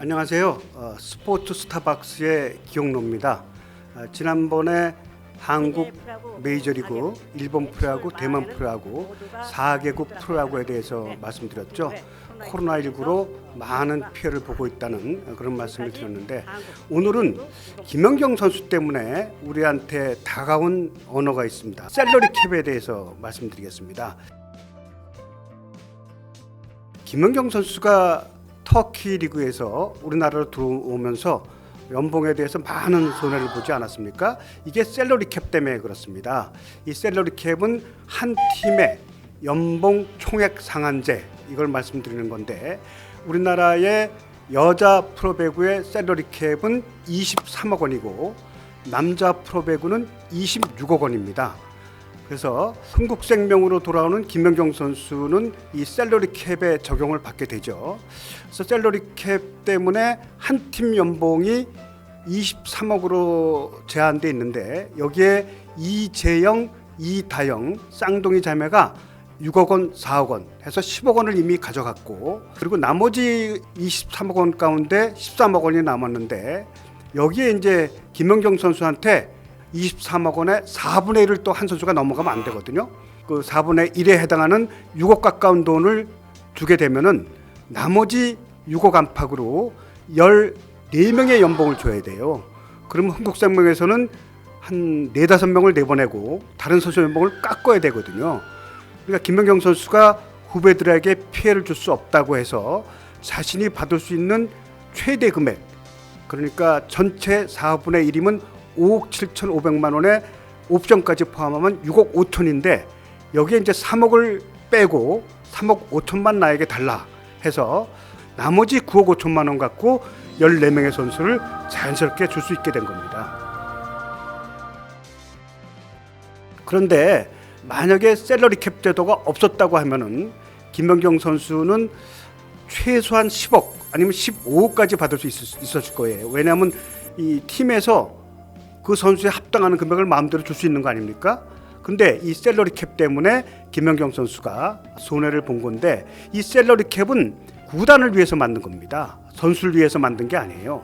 안녕하세요. 스포츠 스타벅스의 기용로입니다. 지난번에 한국 메이저리그, 일본 프로야구, 대만 프로야구, 4개국 프로야구에 대해서 말씀드렸죠. 코로나19로 많은 피해를 보고 있다는 그런 말씀을 드렸는데, 오늘은 김연경 선수 때문에 우리한테 다가온 언어가 있습니다. 셀러리 캡에 대해서 말씀드리겠습니다. 김연경 선수가 터키 리그에서 우리나라로 들어오면서 연봉에 대해서 많은 손해를 보지 않았습니까? 이게 셀러리 캡 때문에 그렇습니다. 이 셀러리 캡은 한 팀의 연봉 총액 상한제, 이걸 말씀드리는 건데, 우리나라의 여자 프로배구의 셀러리 캡은 23억 원이고 남자 프로배구는 26억 원입니다. 그래서 흥국생명으로 돌아오는 김연경 선수는 이 셀러리 캡에 적용을 받게 되죠. 그래서 셀러리 캡 때문에 한 팀 연봉이 23억으로 제한돼 있는데, 여기에 이재영, 이다영 쌍둥이 자매가 6억 원, 4억 원 해서 10억 원을 이미 가져갔고, 그리고 나머지 23억 원 가운데 13억 원이 남았는데, 여기에 이제 김연경 선수한테 23억 원의 4분의 1을 또 한 선수가 넘어가면 안 되거든요. 그 4분의 1에 해당하는 6억 가까운 돈을 주게 되면은 나머지 6억 안팎으로 14명의 연봉을 줘야 돼요. 그러면 흥국생명에서는 한 4, 5명을 내보내고 다른 선수 연봉을 깎아야 되거든요. 그러니까 김연경 선수가 후배들에게 피해를 줄 수 없다고 해서 자신이 받을 수 있는 최대 금액, 그러니까 전체 4분의 1이면 5억 7,500만 원에 옵션까지 포함하면 6억 5천인데, 여기에 이제 3억을 빼고 3억 5천만 나에게 달라 해서 나머지 9억 5천만 원 갖고 14명의 선수를 자연스럽게 줄 수 있게 된 겁니다. 그런데 만약에 셀러리 캡 제도가 없었다고 하면은 김연경 선수는 최소한 10억 아니면 15억까지 받을 수 있었을 거예요. 왜냐하면 이 팀에서 그 선수에 합당하는 금액을 마음대로 줄 수 있는 거 아닙니까? 근데 이 셀러리 캡 때문에 김연경 선수가 손해를 본 건데, 이 셀러리 캡은 구단을 위해서 만든 겁니다. 선수를 위해서 만든 게 아니에요.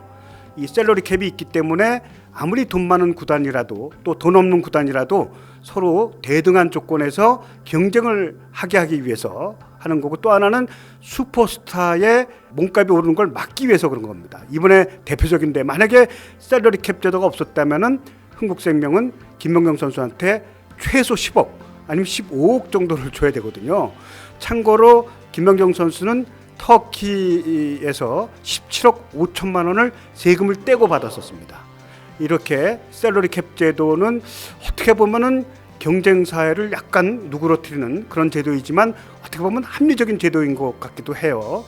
이 셀러리 캡이 있기 때문에 아무리 돈 많은 구단이라도 또 돈 없는 구단이라도 서로 대등한 조건에서 경쟁을 하기 위해서 하는 거고, 또 하나는 슈퍼스타의 몸값이 오르는 걸 막기 위해서 그런 겁니다. 이번에 대표적인데, 만약에 셀러리 캡 제도가 없었다면은 흥국생명은 김연경 선수한테 최소 10억 아니면 15억 정도를 줘야 되거든요. 참고로 김연경 선수는 터키에서 17억 5천만 원을 세금을 떼고 받았었습니다. 이렇게 셀러리 캡 제도는 어떻게 보면은 경쟁 사회를 약간 누그러뜨리는 그런 제도이지만, 어떻게 보면 합리적인 제도인 것 같기도 해요.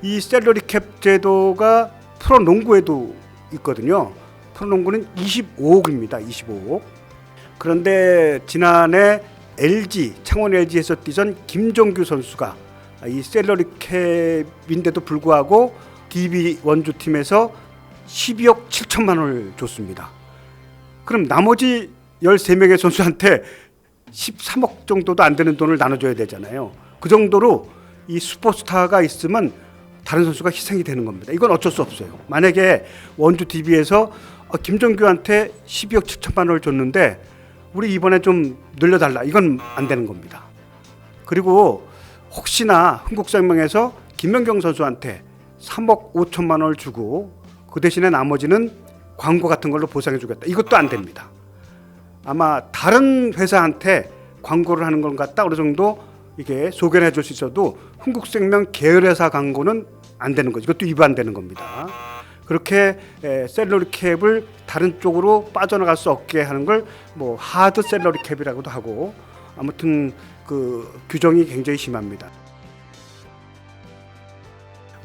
이 셀러리 캡 제도가 프로농구에도 있거든요. 프로농구는 25억입니다. 25억. 그런데 지난해 LG, 창원 LG에서 뛰던 김종규 선수가 이 셀러리 캡인데도 불구하고 DB 원주팀에서 12억 7천만 원을 줬습니다. 그럼 나머지 13명의 선수한테 13억 정도도 안 되는 돈을 나눠줘야 되잖아요. 그 정도로 이 슈퍼스타가 있으면 다른 선수가 희생이 되는 겁니다. 이건 어쩔 수 없어요. 만약에 원주 DB에서 김종규한테 12억 7천만 원을 줬는데 우리 이번에 좀 늘려달라, 이건 안 되는 겁니다. 그리고 혹시나 흥국생명에서 김연경 선수한테 3억 5천만 원을 주고 그 대신에 나머지는 광고 같은 걸로 보상해 주겠다, 이것도 안 됩니다. 아마 다른 회사한테 광고를 하는 것 같다 어느 정도 이게 소개해 줄 수 있어도 흥국생명 계열회사 광고는 안 되는 거죠. 이것도 위반되는 겁니다. 그렇게 셀러리 캡을 다른 쪽으로 빠져나갈 수 없게 하는 걸 뭐 하드 셀러리 캡이라고도 하고, 아무튼 그 규정이 굉장히 심합니다.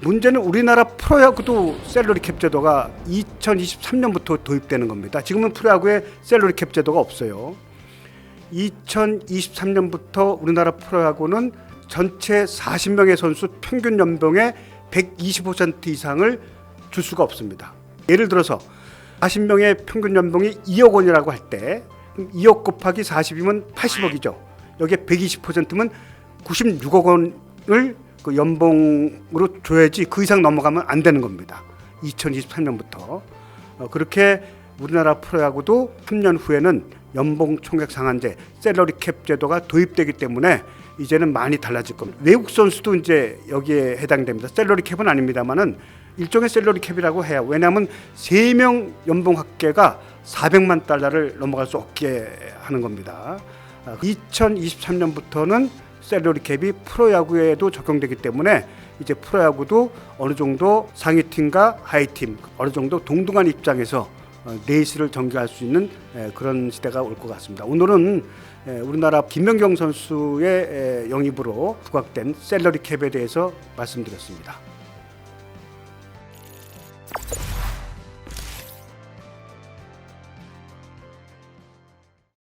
문제는 우리나라 프로야구도 셀러리 캡 제도가 2023년부터 도입되는 겁니다. 지금은 프로야구에 셀러리 캡 제도가 없어요. 2023년부터 우리나라 프로야구는 전체 40명의 선수 평균 연봉의 120% 이상을 줄 수가 없습니다. 예를 들어서 40명의 평균 연봉이 2억 원이라고 할 때 2억 곱하기 40이면 80억이죠. 여기에 120%면 96억 원을 그 연봉으로 줘야지 그 이상 넘어가면 안 되는 겁니다. 2023년부터 그렇게 우리나라 프로야구도 3년 후에는 연봉 총액 상한제, 셀러리 캡 제도가 도입되기 때문에 이제는 많이 달라질 겁니다. 외국 선수도 이제 여기에 해당됩니다. 셀러리 캡은 아닙니다만은 일종의 셀러리 캡이라고 해요. 왜냐하면 3명 연봉 합계가 400만 달러를 넘어갈 수 없게 하는 겁니다. 2023년부터는 셀러리 캡이 프로야구에도 적용되기 때문에 이제 프로야구도 어느 정도 상위팀과 하위팀 어느 정도 동등한 입장에서 레이스를 전개할 수 있는 그런 시대가 올 것 같습니다. 오늘은 우리나라 김연경 선수의 영입으로 부각된 셀러리 캡에 대해서 말씀드렸습니다.